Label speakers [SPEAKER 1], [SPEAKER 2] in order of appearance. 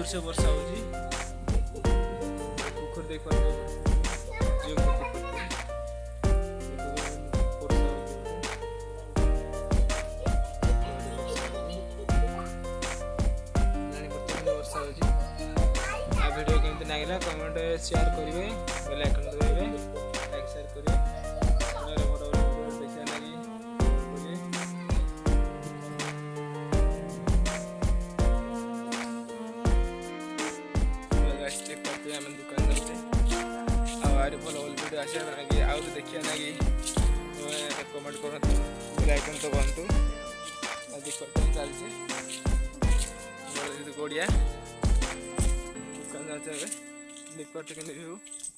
[SPEAKER 1] जोर से वर्षा हो पोखर देख पारे वीडियो केमती लगे कमेंट शेयर करेंगे बेल आइकन दबाइए लाइक शेयर करेंगे देखा लगी आम दुकान जाऊे आगे भल भल वीडियो आसा लगे आउ देखा लगी कमेंट करूँ बेल आइकन दबातु चलছে गड़िया दुकान जाते निकट के